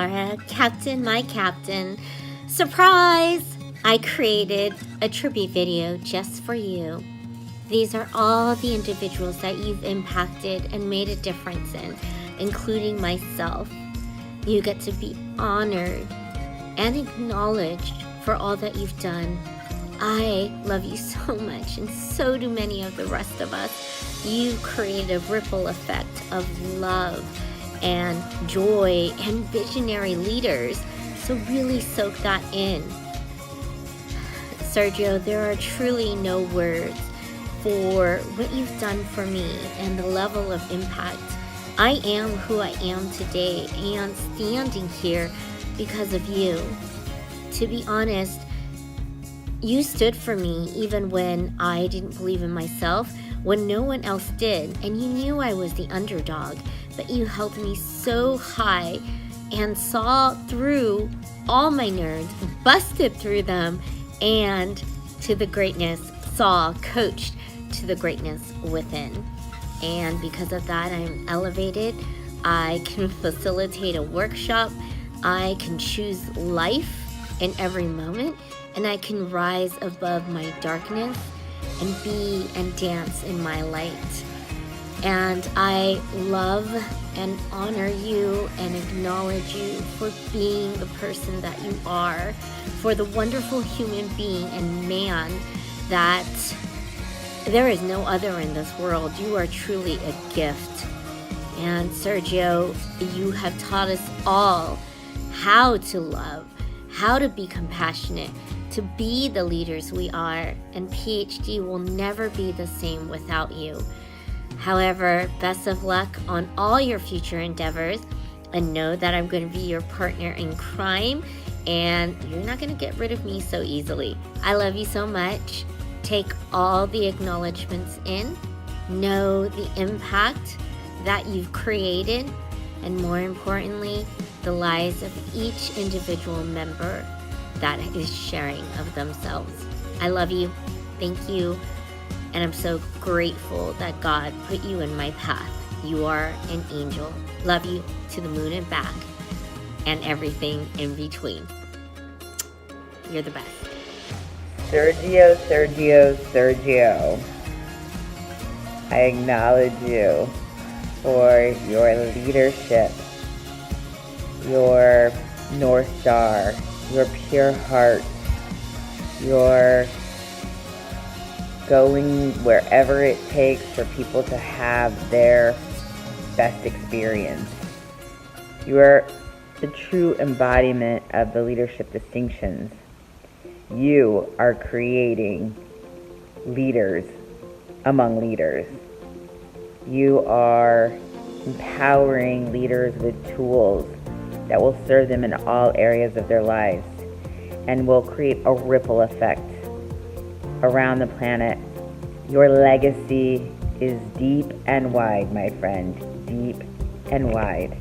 Lara, Captain, my captain. Surprise! I created a tribute video just for you. These are all the individuals that you've impacted and made a difference in, including myself. You get to be honored and acknowledged for all that you've done. I love you so much, and so do many of the rest of us. You create a ripple effect of love and joy and visionary leaders. So really soak that in. Sergio, there are truly no words for what you've done for me and the level of impact. I am who I am today and standing here because of you. To be honest, you stood for me even when I didn't believe in myself, when no one else did, and you knew I was the underdog, but you held me so high and saw through all my nerds, busted through them, and to the greatness, coached to the greatness within. And because of that, I'm elevated. I can facilitate a workshop. I can choose life in every moment, and I can rise above my darkness and be and dance in my light. And I love and honor you and acknowledge you for being the person that you are, for the wonderful human being and man that there is no other in this world. You are truly a gift. And Sergio, you have taught us all how to love, how to be compassionate, to be the leaders we are, and PhD will never be the same without you. However, best of luck on all your future endeavors, and know that I'm going to be your partner in crime, and you're not going to get rid of me so easily. I love you so much. Take all the acknowledgments in, know the impact that you've created, and more importantly, the lives of each individual member that is sharing of themselves. I love you. Thank you. And I'm so grateful that God put you in my path. You are an angel. Love you to the moon and back, and everything in between. You're the best. Sergio, Sergio, Sergio. I acknowledge you for your leadership, your North Star, your pure heart, your going wherever it takes for people to have their best experience. You are the true embodiment of the leadership distinctions. You are creating leaders among leaders. You are empowering leaders with tools that will serve them in all areas of their lives and will create a ripple effect around the planet. Your legacy is deep and wide, my friend, deep and wide.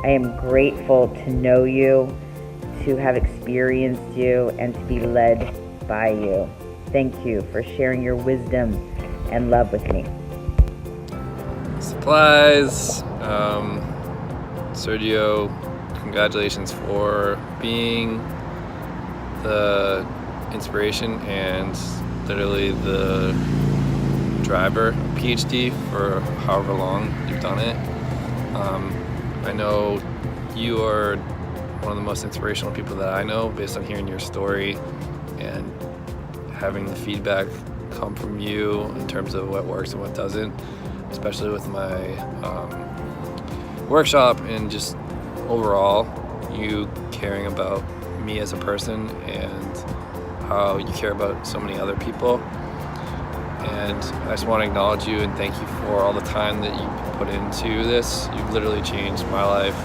I am grateful to know you, to have experienced you, and to be led by you. Thank you for sharing your wisdom and love with me. Supplies. Sergio, congratulations for being the inspiration and literally the driver, PhD, for however long you've done it. I know you are one of the most inspirational people that I know based on hearing your story and having the feedback come from you in terms of what works and what doesn't, especially with my workshop and just overall you caring about me as a person and how you care about so many other people. And I just want to acknowledge you and thank you for all the time that you put into this. You've literally changed my life.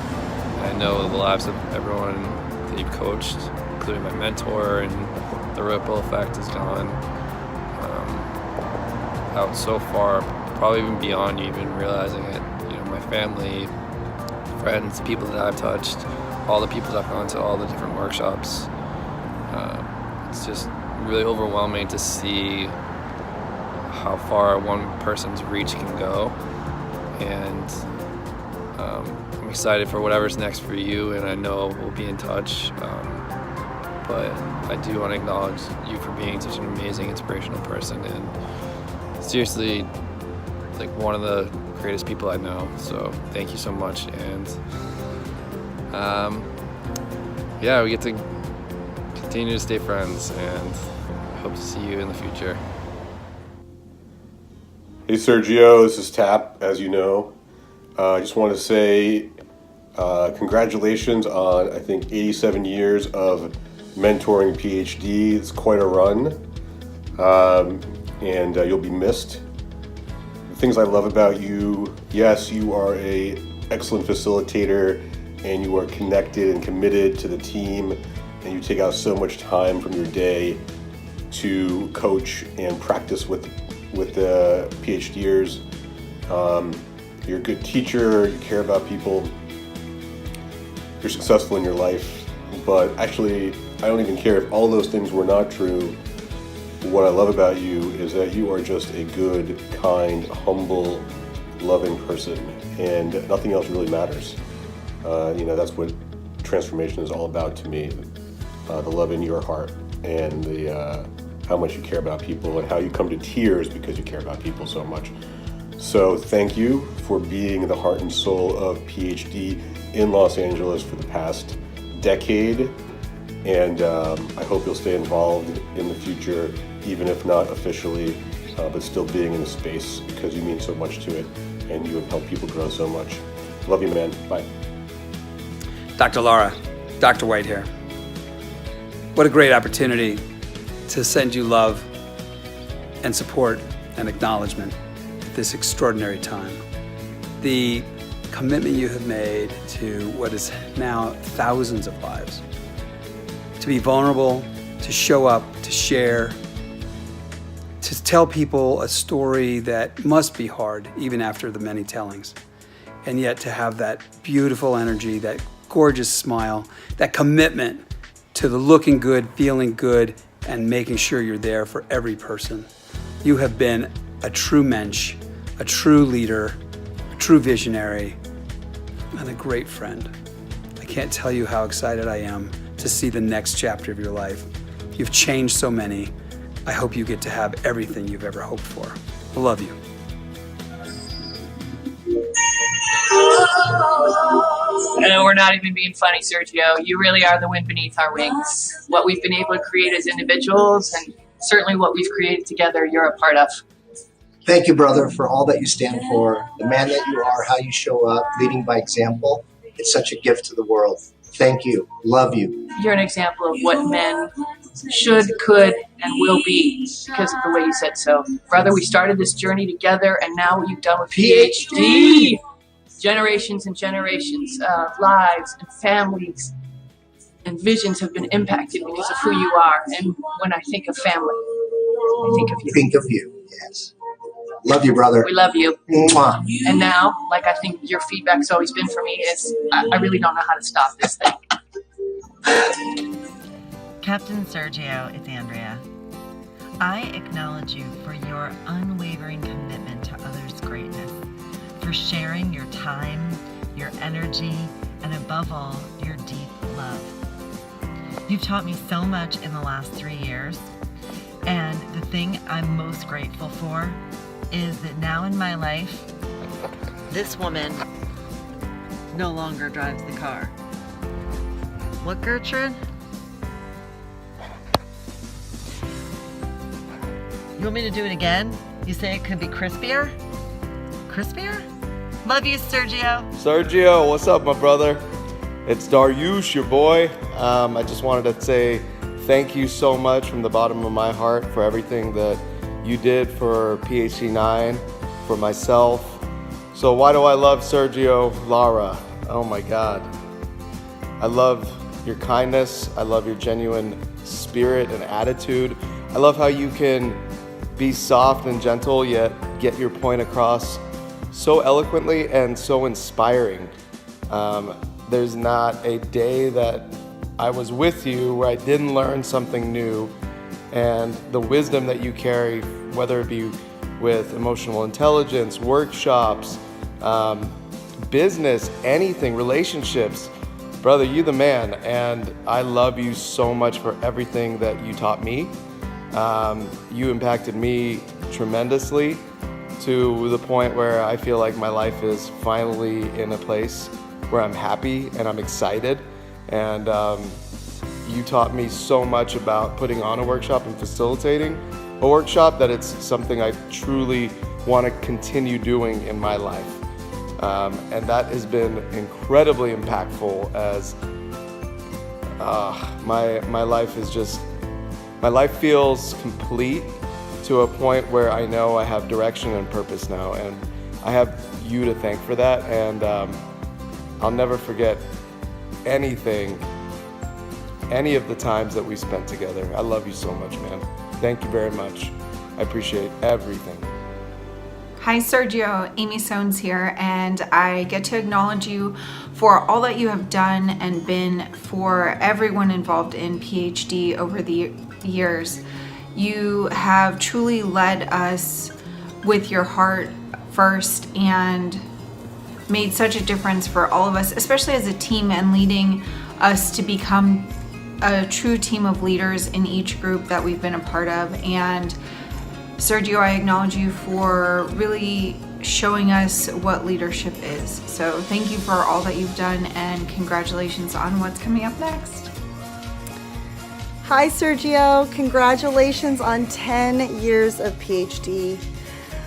I know the lives of everyone that you've coached, including my mentor, and the ripple effect has gone out so far, probably even beyond you even realizing it. You know, my family, friends, people that I've touched, all the people that I've gone to, all the different workshops. It's just really overwhelming to see how far one person's reach can go. And I'm excited for whatever's next for you, and I know we'll be in touch. But I do want to acknowledge you for being such an amazing, inspirational person, and seriously, like one of the greatest people I know. So thank you so much, and yeah, we get to continue to stay friends, and hope to see you in the future. Hey Sergio, this is Tap, as you know. I just want to say congratulations on, I think, 87 years of mentoring PhD. It's quite a run, and you'll be missed. The things I love about you, yes, you are an excellent facilitator, and you are connected and committed to the team, and you take out so much time from your day to coach and practice with the PhDers. You're a good teacher, you care about people, you're successful in your life, but actually I don't even care if all those things were not true. What I love about you is that you are just a good, kind, humble, loving person, and nothing else really matters. That's what transformation is all about to me, the love in your heart, and the how much you care about people, and how you come to tears because you care about people so much. So thank you for being the heart and soul of PhD in Los Angeles for the past decade, and I hope you'll stay involved in the future, even if not officially, but still being in the space, because you mean so much to it, and you have helped people grow so much. Love you, man. Bye. Dr. Lara, Dr. White here. What a great opportunity to send you love and support and acknowledgement at this extraordinary time. The commitment you have made to what is now thousands of lives, to be vulnerable, to show up, to share, to tell people a story that must be hard even after the many tellings, and yet to have that beautiful energy, that gorgeous smile, that commitment to the looking good, feeling good, and making sure you're there for every person. You have been a true mensch, a true leader, a true visionary, and a great friend. I can't tell you how excited I am to see the next chapter of your life. You've changed so many. I hope you get to have everything you've ever hoped for. I love you. No, we're not even being funny, Sergio. You really are the wind beneath our wings. What we've been able to create as individuals, and certainly what we've created together, you're a part of. Thank you, brother, for all that you stand for, the man that you are, how you show up, leading by example. It's such a gift to the world. Thank you. Love you. You're an example of what men should, could, and will be because of the way you said so. Brother, we started this journey together, and now what you've done with PhD. Generations and generations of lives and families and visions have been impacted because of who you are. And when I think of family, I think of you. Think of you, yes. Love you, brother. We love you. Mwah. And now, like I think your feedback's always been for me, is I really don't know how to stop this thing. Captain Sergio, it's Andrea. I acknowledge you for your unwavering commitment to others' greatness, for sharing your time, your energy, and above all, your deep love. You've taught me so much in the last 3 years, and the thing I'm most grateful for is that now in my life, this woman no longer drives the car. What, Gertrude? You want me to do it again? You say it could be crispier? Crispier? Love you, Sergio. Sergio, what's up, my brother? It's Dariush, your boy. I just wanted to say thank you so much from the bottom of my heart for everything that you did for PhD 9, for myself. So why do I love Sergio Lara? Oh my God. I love your kindness. I love your genuine spirit and attitude. I love how you can be soft and gentle, yet get your point across so eloquently and so inspiring. There's not a day that I was with you where I didn't learn something new, and the wisdom that you carry, whether it be with emotional intelligence, workshops, business, anything, relationships. Brother, you the man, and I love you so much for everything that you taught me. You impacted me tremendously to the point where I feel like my life is finally in a place where I'm happy and I'm excited. And you taught me so much about putting on a workshop and facilitating a workshop that it's something I truly want to continue doing in my life. And that has been incredibly impactful as my life feels complete to a point where I know I have direction and purpose now, and I have you to thank for that. And I'll never forget any of the times that we spent together. I love you so much, man. Thank you very much. I appreciate everything. Hi Sergio, Amy Soanes here, and I get to acknowledge you for all that you have done and been for everyone involved in PhD over the years. You have truly led us with your heart first and made such a difference for all of us, especially as a team, and leading us to become a true team of leaders in each group that we've been a part of. And Sergio, I acknowledge you for really showing us what leadership is. So thank you for all that you've done, and congratulations on what's coming up next. Hi Sergio, congratulations on 10 years of PhD.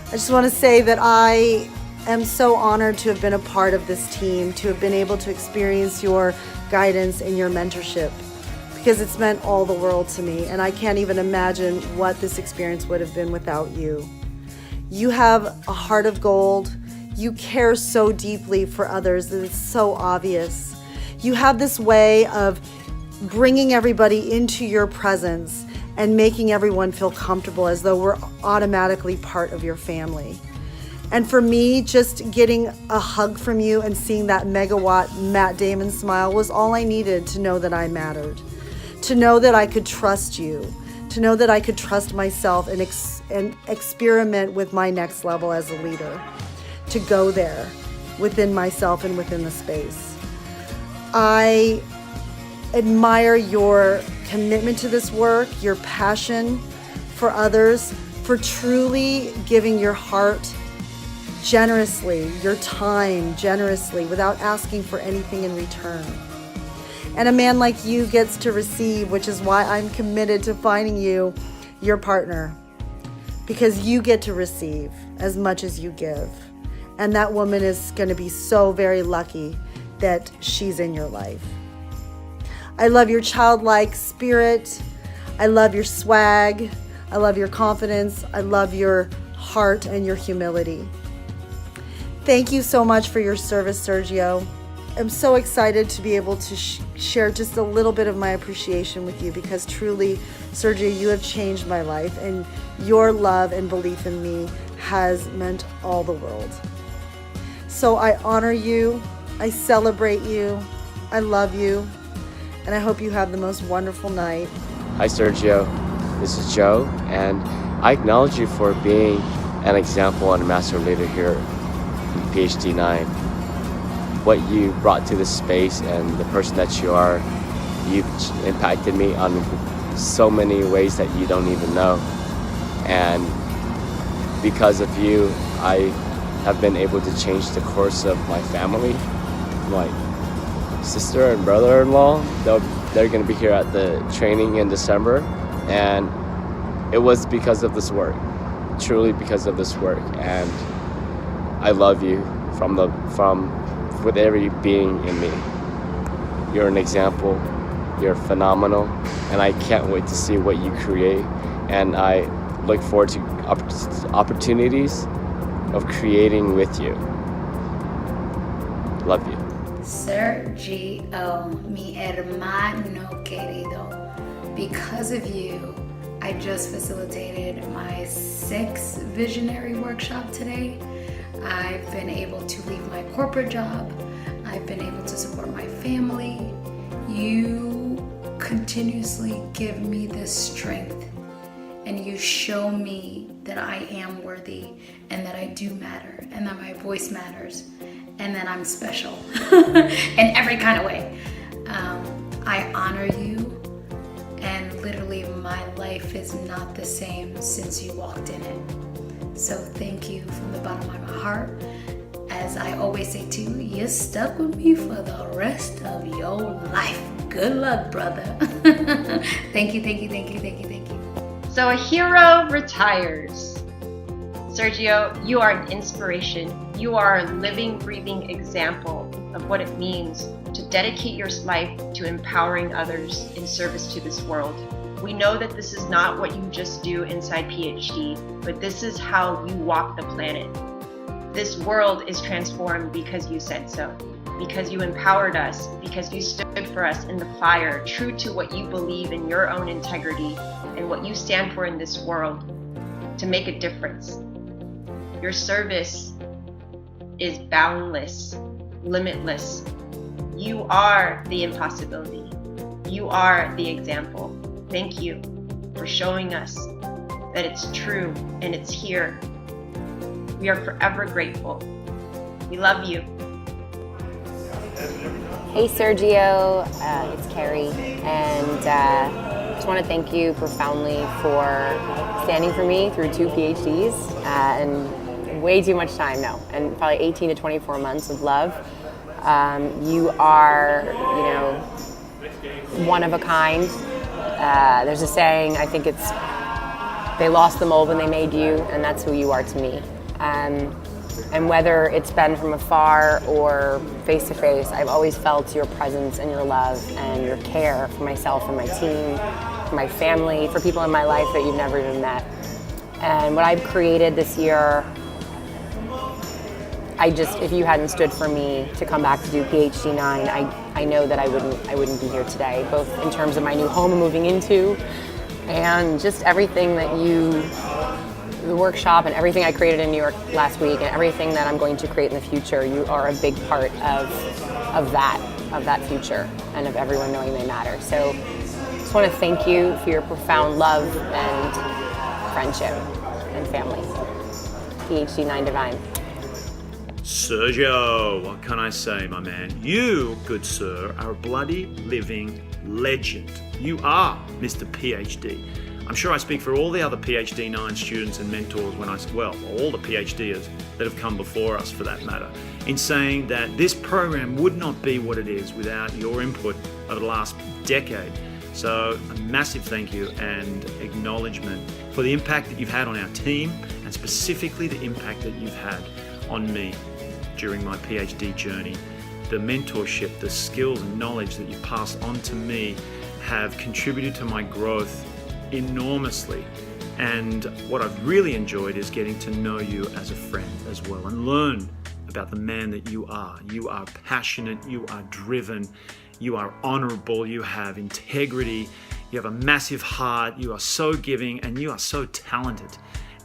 I just want to say that I am so honored to have been a part of this team, to have been able to experience your guidance and your mentorship, because it's meant all the world to me, and I can't even imagine what this experience would have been without you. You have a heart of gold. You care so deeply for others that it's so obvious. You have this way of bringing everybody into your presence and making everyone feel comfortable as though we're automatically part of your family. And for me, just getting a hug from you and seeing that megawatt Matt Damon smile was all I needed to know that I mattered. To know that I could trust you, to know that I could trust myself and experiment with my next level as a leader, to go there within myself and within the space. I admire your commitment to this work, your passion for others, for truly giving your heart generously, your time generously, without asking for anything in return. And a man like you gets to receive, which is why I'm committed to finding you your partner, because you get to receive as much as you give. And that woman is going to be so very lucky that she's in your life. I love your childlike spirit. I love your swag. I love your confidence. I love your heart and your humility. Thank you so much for your service, Sergio. I'm so excited to be able to share just a little bit of my appreciation with you, because truly, Sergio, you have changed my life, and your love and belief in me has meant all the world. So I honor you, I celebrate you, I love you, and I hope you have the most wonderful night. Hi Sergio, this is Joe, and I acknowledge you for being an example and a master leader here in PhD 9. What you brought to this space and the person that you are, you've impacted me on so many ways that you don't even know. And because of you, I have been able to change the course of my family. My sister and brother-in-law, they're going to be here at the training in December, and it was because of this work, truly because of this work. And I love you with every being in me. You're an example, you're phenomenal, and I can't wait to see what you create. And I look forward to opportunities of creating with you. Love you. Sergio, mi hermano querido, because of you, I just facilitated my 6th visionary workshop today. I've been able to leave my corporate job. I've been able to support my family. You continuously give me this strength, and you show me that I am worthy and that I do matter and that my voice matters. and then I'm special in every kind of way. I honor you, and literally my life is not the same since you walked in it. So thank you from the bottom of my heart. As I always say to you, you're stuck with me for the rest of your life. Good luck, brother. Thank you, thank you, thank you, thank you, thank you. So a hero retires. Sergio, you are an inspiration. You are a living, breathing example of what it means to dedicate your life to empowering others in service to this world. We know that this is not what you just do inside PhD, but this is how you walk the planet. This world is transformed because you said so, because you empowered us, because you stood for us in the fire, true to what you believe in your own integrity and what you stand for in this world to make a difference. Your service is boundless, limitless. You are the impossibility. You are the example. Thank you for showing us that it's true and it's here. We are forever grateful. We love you. Hey Sergio, it's Carrie, and just want to thank you profoundly for standing for me through 2 PhDs and way too much time now, and probably 18 to 24 months of love. You are, one of a kind. There's a saying, I think it's, they lost the mold when they made you, and that's who you are to me. And whether it's been from afar or face to face, I've always felt your presence and your love and your care for myself and my team, for my family, for people in my life that you've never even met. And what I've created this year, if you hadn't stood for me to come back to do PhD 9, I know that I wouldn't be here today, both in terms of my new home I'm moving into and just everything that the workshop and everything I created in New York last week and everything that I'm going to create in the future. You are a big part of that future and of everyone knowing they matter. So I just want to thank you for your profound love and friendship and family. PhD 9 Divine. Sergio, what can I say, my man? You, good sir, are a bloody living legend. You are Mr. PhD. I'm sure I speak for all the other PhD 9 students and mentors all the PhDers that have come before us for that matter, in saying that this program would not be what it is without your input over the last decade. So a massive thank you and acknowledgement for the impact that you've had on our team, and specifically the impact that you've had on me during my PhD journey. The mentorship, the skills and knowledge that you passed on to me have contributed to my growth enormously. And what I've really enjoyed is getting to know you as a friend as well and learn about the man that you are. You are passionate, you are driven, you are honorable, you have integrity, you have a massive heart, you are so giving, and you are so talented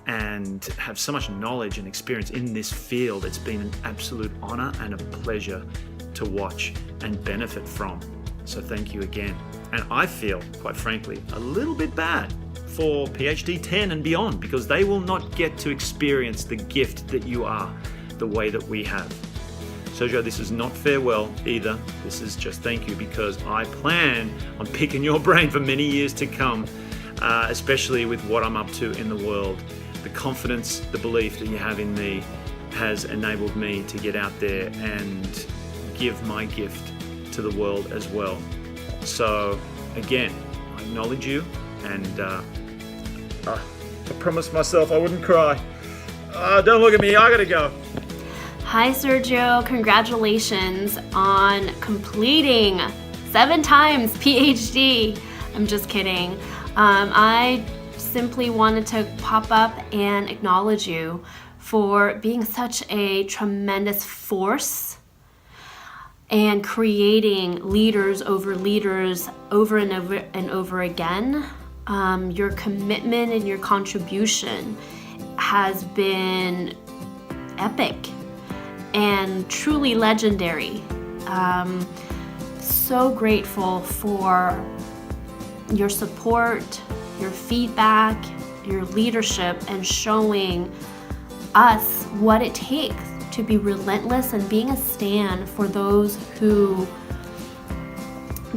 and have so much knowledge and experience in this field. It's been an absolute honor and a pleasure to watch and benefit from. So thank you again. And I feel, quite frankly, a little bit bad for PhD 10 and beyond, because they will not get to experience the gift that you are the way that we have. Sergio, this is not farewell either. This is just thank you, because I plan on picking your brain for many years to come, especially with what I'm up to in the world. The confidence, the belief that you have in me has enabled me to get out there and give my gift to the world as well. So again, I acknowledge you, and I promised myself I wouldn't cry. Don't look at me, I gotta go. Hi Sergio, congratulations on completing 7 times PhD. I'm just kidding. I simply wanted to pop up and acknowledge you for being such a tremendous force and creating leaders over and over again. Your commitment and your contribution has been epic and truly legendary. So grateful for your support, your feedback, your leadership, and showing us what it takes to be relentless and being a stand for those who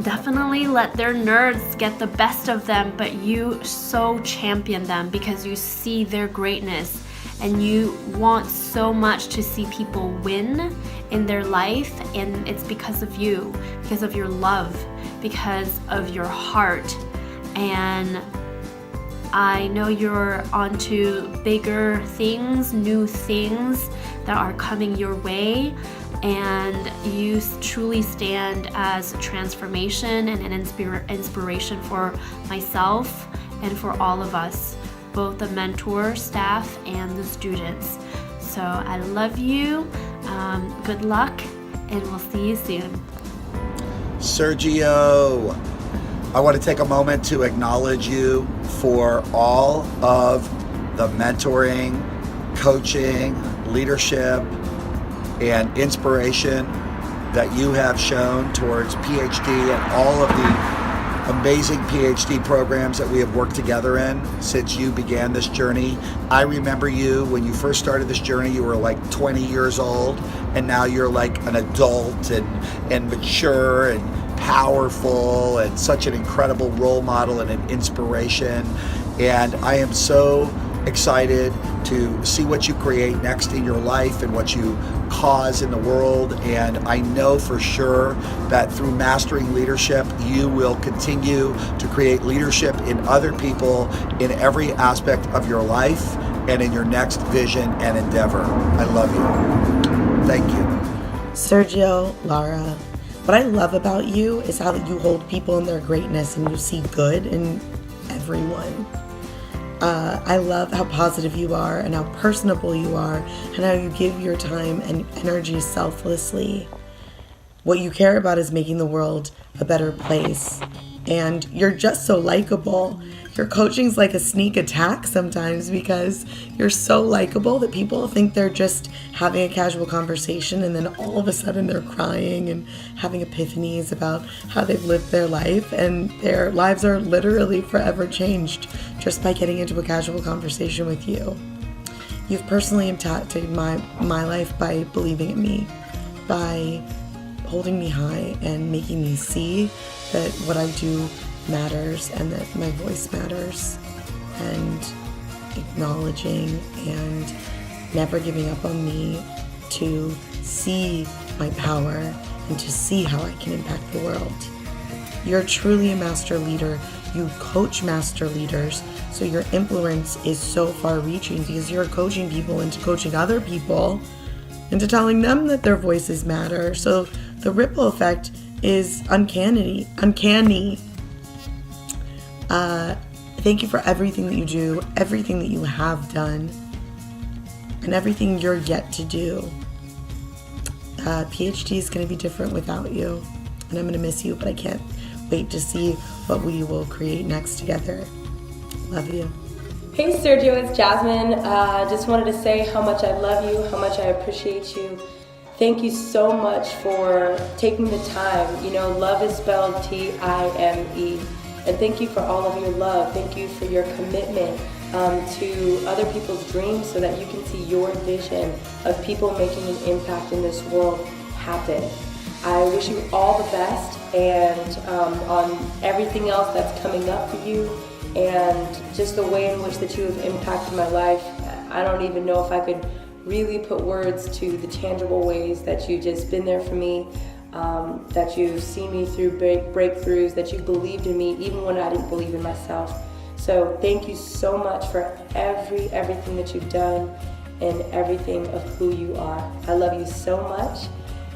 definitely let their nerds get the best of them, but you so champion them because you see their greatness and you want so much to see people win in their life, and it's because of you, because of your love, because of your heart. And I know you're onto bigger things, new things that are coming your way, and you truly stand as transformation and an inspiration for myself and for all of us, both the mentor, staff, and the students. So I love you, good luck, and we'll see you soon. Sergio, I want to take a moment to acknowledge you for all of the mentoring, coaching, leadership, and inspiration that you have shown towards PhD and all of the amazing PhD programs that we have worked together in since you began this journey. I remember you when you first started this journey, you were like 20 years old, and now you're like an adult and mature and powerful and such an incredible role model and an inspiration. And I am so excited to see what you create next in your life and what you cause in the world. And I know for sure that through mastering leadership, you will continue to create leadership in other people in every aspect of your life and in your next vision and endeavor. I love you. Thank you. Sergio Lara, what I love about you is how you hold people in their greatness and you see good in everyone. I love how positive you are and how personable you are and how you give your time and energy selflessly. What you care about is making the world a better place. And you're just so likable. Your coaching's like a sneak attack sometimes because you're so likable that people think they're just having a casual conversation, and then all of a sudden they're crying and having epiphanies about how they've lived their life, and their lives are literally forever changed just by getting into a casual conversation with you. You've personally impacted my life by believing in me, by holding me high and making me see that what I do matters and that my voice matters, and acknowledging and never giving up on me to see my power and to see how I can impact the world. You're truly a master leader. You coach master leaders, so your influence is so far-reaching because you're coaching people into coaching other people into telling them that their voices matter. So the ripple effect is uncanny. Thank you for everything that you do, everything that you have done, and everything you're yet to do. PhD is going to be different without you, and I'm going to miss you, but I can't wait to see what we will create next together. Love you. Hey Sergio, it's Jasmine. Just wanted to say how much I love you, how much I appreciate you. Thank you so much for taking the time. You know, love is spelled T-I-M-E. And thank you for all of your love. Thank you for your commitment to other people's dreams so that you can see your vision of people making an impact in this world happen. I wish you all the best, and on everything else that's coming up for you, and just the way in which that you have impacted my life. I don't even know if I could really put words to the tangible ways that you've just been there for me, that you've seen me through breakthroughs, that you believed in me even when I didn't believe in myself. So thank you so much for everything that you've done and everything of who you are. I love you so much,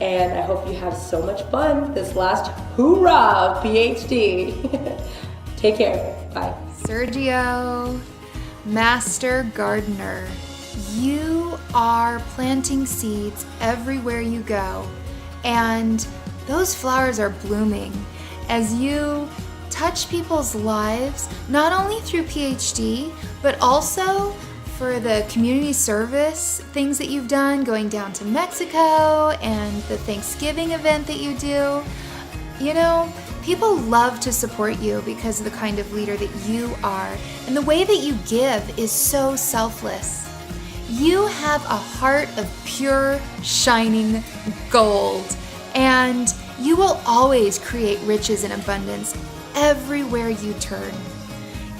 and I hope you have so much fun this last hoorah of PhD. Take care. Bye. Sergio, Master Gardener, you are planting seeds everywhere you go, and those flowers are blooming as you touch people's lives, not only through PhD, but also for the community service things that you've done, going down to Mexico and the Thanksgiving event that you do. You know, people love to support you because of the kind of leader that you are, and the way that you give is so selfless. You have a heart of pure, shining gold, and you will always create riches and abundance everywhere you turn.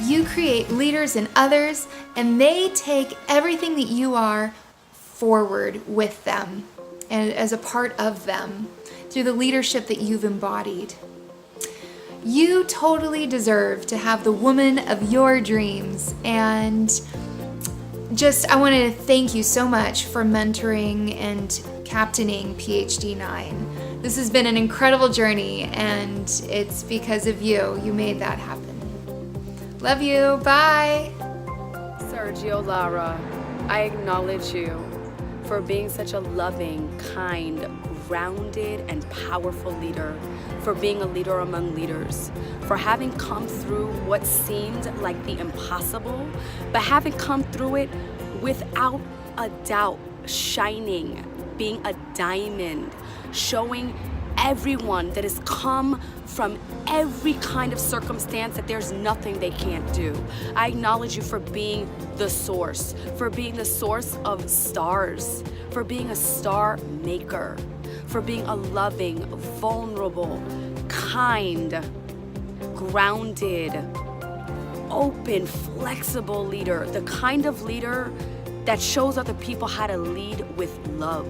You create leaders in others, and they take everything that you are forward with them and as a part of them through the leadership that you've embodied. You totally deserve to have the woman of your dreams, and I want to thank you so much for mentoring and captaining PhD 9. This has been an incredible journey, and it's because of you. You made that happen. Love you. Bye. Sergio Lara, I acknowledge you for being such a loving, kind, grounded, and powerful leader, for being a leader among leaders, for having come through what seemed like the impossible, but having come through it without a doubt, shining, being a diamond, showing everyone that has come from every kind of circumstance that there's nothing they can't do. I acknowledge you for being the source of stars, for being a star maker, for being a loving, vulnerable, kind, grounded, open, flexible leader, the kind of leader that shows other people how to lead with love.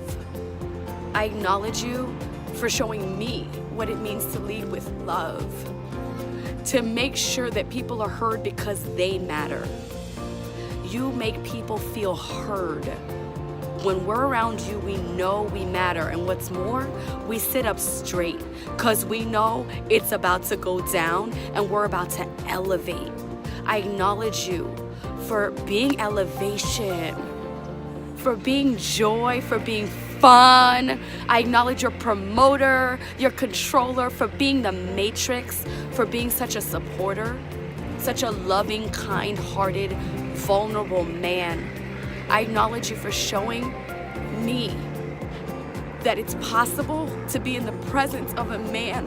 I acknowledge you for showing me what it means to lead with love, to make sure that people are heard because they matter. You make people feel heard. When we're around you, we know we matter, and what's more, we sit up straight because we know it's about to go down and we're about to elevate. I acknowledge you for being elevation, for being joy, for being fun. I acknowledge your promoter, your controller, for being the matrix, for being such a supporter, such a loving, kind-hearted, vulnerable man. I acknowledge you for showing me that it's possible to be in the presence of a man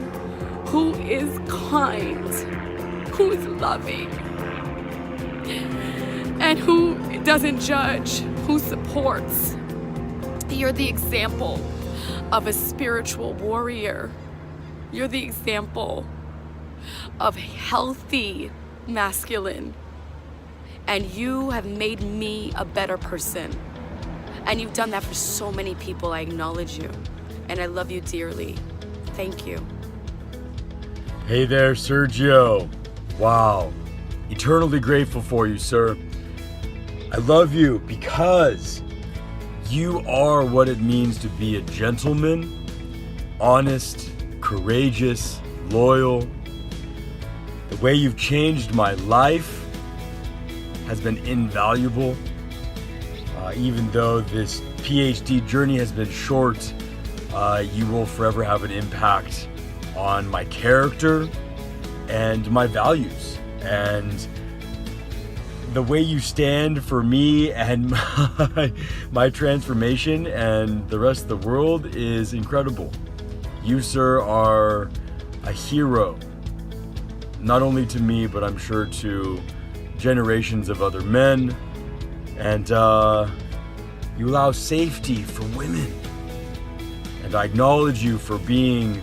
who is kind, who is loving, and who doesn't judge, who supports. You're the example of a spiritual warrior. You're the example of healthy masculine. And you have made me a better person. And you've done that for so many people. I acknowledge you. And I love you dearly. Thank you. Hey there, Sergio. Wow. Eternally grateful for you, sir. I love you because you are what it means to be a gentleman, honest, courageous, loyal. The way you've changed my life has been invaluable. Even though this PhD journey has been short, you will forever have an impact on my character and my values. And the way you stand for me and my transformation and the rest of the world is incredible. You, sir, are a hero, not only to me, but I'm sure to generations of other men. And you allow safety for women. And I acknowledge you for being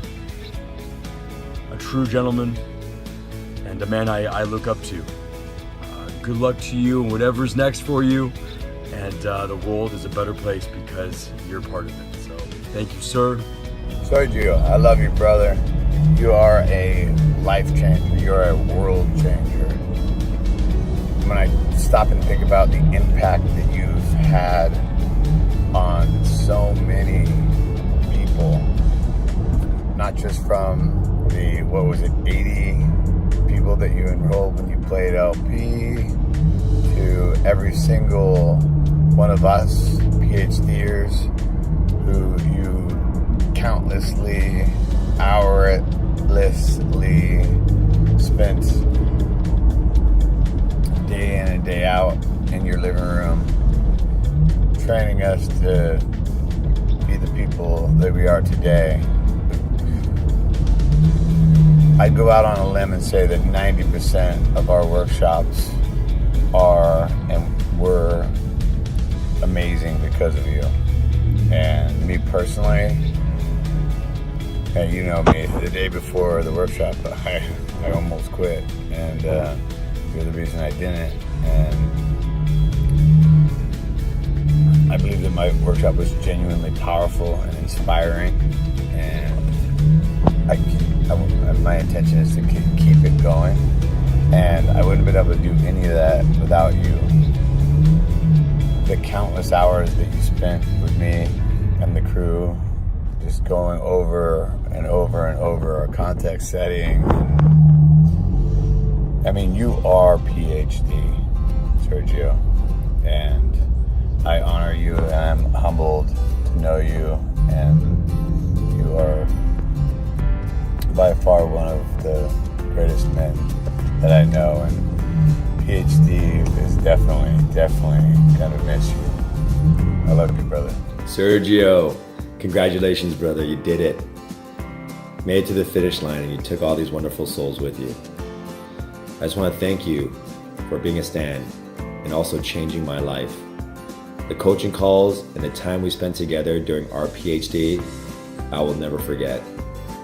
a true gentleman and a man I look up to. Good luck to you and whatever's next for you. And the world is a better place because you're part of it. So thank you, sir. Sergio, I love you, brother. You are a life changer. You're a world changer. When I stop and think about the impact that you've had on so many people, not just from the, 80 people that you enrolled when you played LP, to every single one of us PhDers who you countlessly, hourlessly spent day in and day out in your living room, training us to be the people that we are today. I'd go out on a limb and say that 90% of our workshops are and were amazing because of you. And me personally, and you know me, the day before the workshop, I almost quit, and you're the reason I didn't. And I believe that my workshop was genuinely powerful and inspiring, and my intention is to keep it going, and I wouldn't have been able to do any of that without you. The countless hours that you spent with me and the crew, just going over and over and over a context setting. I mean, you are PhD, Sergio, and I honor you, and I'm humbled to know you, and you are by far one of the greatest men that I know, and PhD is definitely gonna miss you. I love you, brother. Sergio, congratulations, brother. You did it. Made it to the finish line, and you took all these wonderful souls with you. I just want to thank you for being a stand and also changing my life. The coaching calls and the time we spent together during our PhD, I will never forget.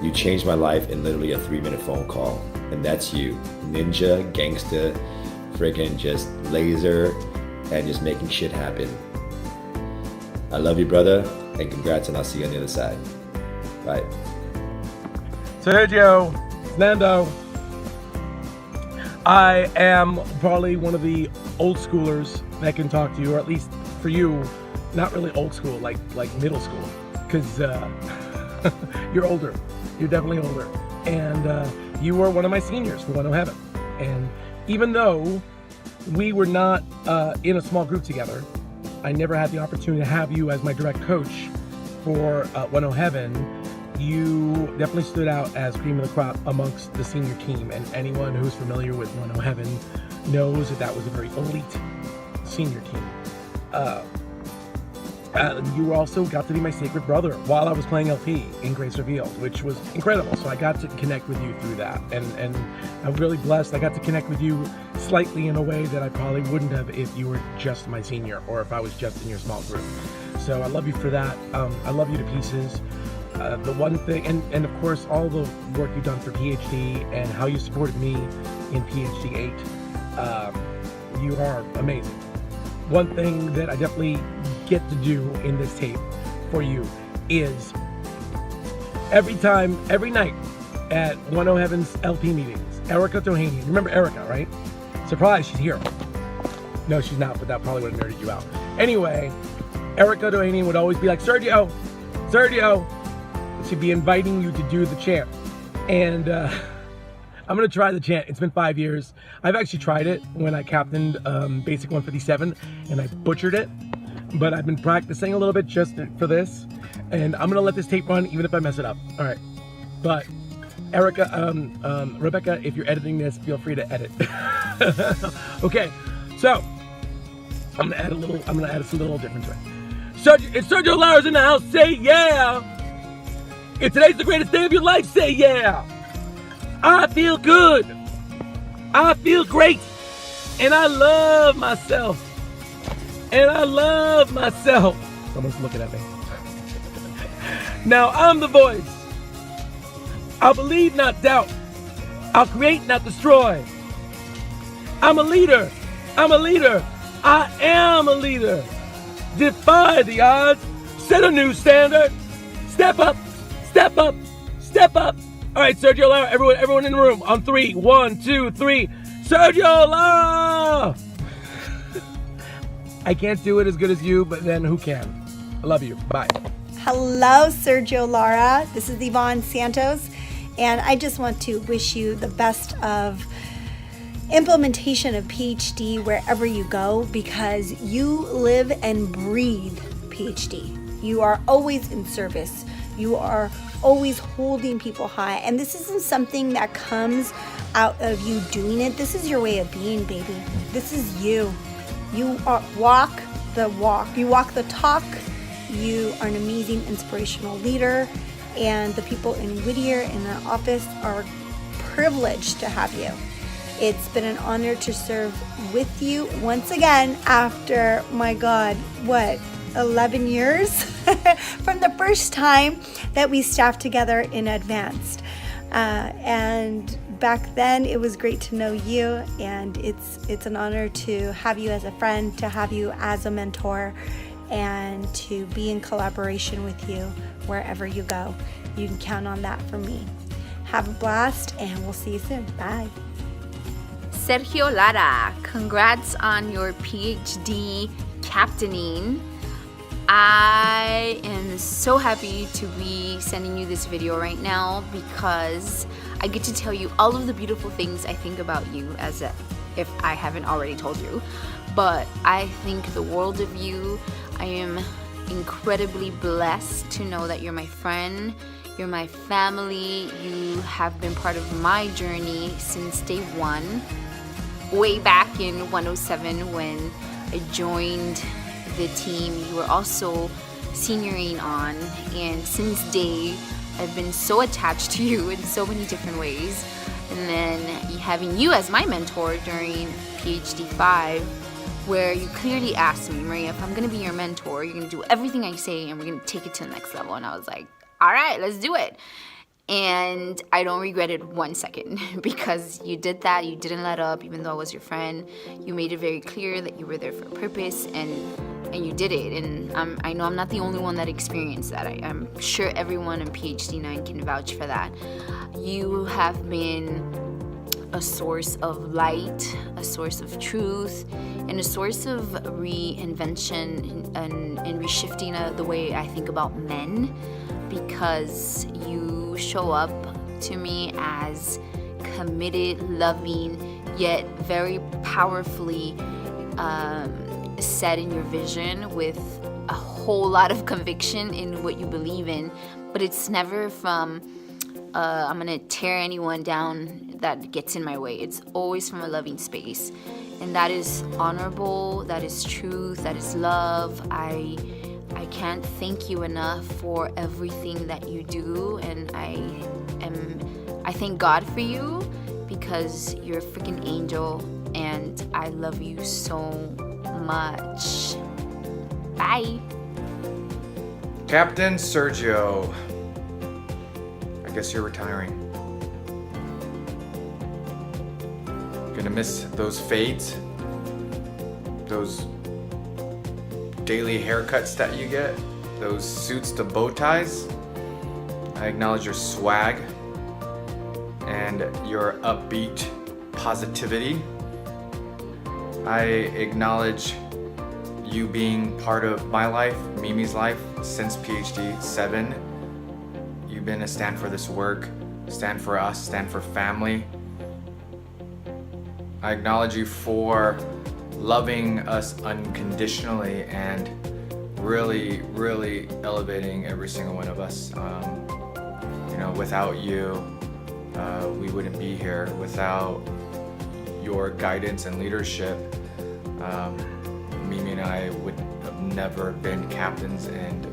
You changed my life in literally a 3-minute phone call, and that's you. Ninja, gangsta, freaking just laser, and just making shit happen. I love you, brother, and congrats, and I'll see you on the other side. Bye. Sergio, Nando, I am probably one of the old schoolers that can talk to you, or at least for you, not really old school, like middle school, because you're older. You're definitely older, and you were one of my seniors for One O Heaven. And even though we were not in a small group together, I never had the opportunity to have you as my direct coach for One O Heaven. You definitely stood out as cream of the crop amongst the senior team, and anyone who's familiar with One O Heaven knows that was a very elite senior team. You also got to be my sacred brother while I was playing LP in Grace Revealed, which was incredible. So I got to connect with you through that, and I'm really blessed. I got to connect with you slightly in a way that I probably wouldn't have if you were just my senior or if I was just in your small group. So I love you for that. I love you to pieces. The one thing, and of course all the work you've done for PhD and how you supported me in PhD 8, you are amazing. One thing that I definitely get to do in this tape for you is every night at One O Heaven's LP meetings, Erica Doheny, remember Erica, right? Surprise, she's here. No, she's not, but that probably would have nerded you out. Anyway, Erica Doheny would always be like, Sergio, she'd be inviting you to do the chant. And I'm gonna try the chant. It's been 5 years. I've actually tried it when I captained Basic 157 and I butchered it. But I've been practicing a little bit just for this. And I'm gonna let this tape run even if I mess it up. All right. But Erica, Rebecca, if you're editing this, feel free to edit. Okay, so I'm gonna add us a little different to it. It's Sergio Lara's in the house, say yeah! If today's the greatest day of your life, say yeah! I feel good. I feel great. And I love myself. Someone's looking at me. Now I'm the voice. I'll believe, not doubt. I'll create, not destroy. I'm a leader. I am a leader. Defy the odds. Set a new standard. Step up. All right, Sergio Lara, everyone in the room on 3. 1, 2, 3. Sergio Lara! I can't do it as good as you, but then who can? I love you. Bye. Hello, Sergio Lara. This is Yvonne Santos, and I just want to wish you the best of implementation of PhD wherever you go, because you live and breathe PhD. You are always in service. You are always holding people high, and this isn't something that comes out of you doing it. This is your way of being, baby. This is you. You walk the walk. You walk the talk. You are an amazing inspirational leader, and the people in Whittier in the office are privileged to have you. It's been an honor to serve with you once again after, my God, 11 years from the first time that we staffed together in Advanced. And back then it was great to know you, and it's an honor to have you as a friend, to have you as a mentor, and to be in collaboration with you wherever you go. You can count on that from me. Have a blast, and we'll see you soon. Bye. Sergio Lara, congrats on your PhD captaining. I am so happy to be sending you this video right now because I get to tell you all of the beautiful things I think about you, as if I haven't already told you. But I think the world of you. I am incredibly blessed to know that you're my friend, you're my family, you have been part of my journey since day one. Way back in 107 when I joined the team, you were also senioring on, and since day I've been so attached to you in so many different ways. And then having you as my mentor during PhD 5, where you clearly asked me, Maria, if I'm gonna be your mentor, you're gonna do everything I say and we're gonna take it to the next level. And I was like, all right, let's do it. And I don't regret it 1 second because you did that. You didn't let up, even though I was your friend. You made it very clear that you were there for a purpose, and you did it. And I know I'm not the only one that experienced that. I'm sure everyone in PhD 9 can vouch for that. You have been a source of light, a source of truth, and a source of reinvention and reshifting the way I think about men, because you show up to me as committed, loving, yet very powerfully set in your vision with a whole lot of conviction in what you believe in. But it's never from I'm gonna tear anyone down that gets in my way. It's always from a loving space, and that is honorable, that is truth, that is love. I can't thank you enough for everything that you do, and I thank God for you because you're a freaking angel, and I love you so much. Bye. Captain Sergio, I guess you're retiring. Gonna miss those fades, those daily haircuts that you get, those suits to bow ties. I acknowledge your swag and your upbeat positivity. I acknowledge you being part of my life, Mimi's life, since PhD 7. You've been a stand for this work, stand for us, stand for family. I acknowledge you for loving us unconditionally and really, really elevating every single one of us. Without you, we wouldn't be here. Without your guidance and leadership, Mimi and I would have never been captains and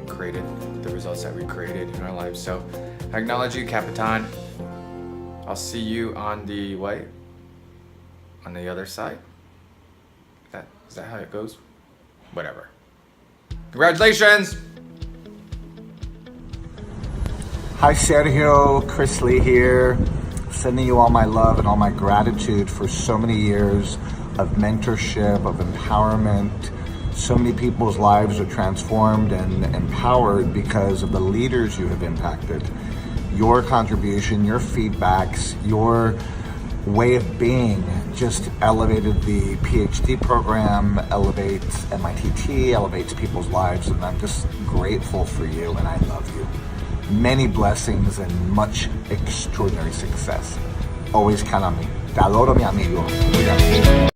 created the results that we created in our lives. So I acknowledge you, Capitan. I'll see you on the way. On the other side. Is that how it goes? Whatever. Congratulations! Hi Sergio, Chris Lee here, sending you all my love and all my gratitude for so many years of mentorship, of empowerment. So many people's lives are transformed and empowered because of the leaders you have impacted. Your contribution, your feedbacks, your way of being just elevated the PhD program, elevates MITT, elevates people's lives, and I'm just grateful for you and I love you. Many blessings and much extraordinary success. Always count on me. Te adoro, mi amigo. Cuídate.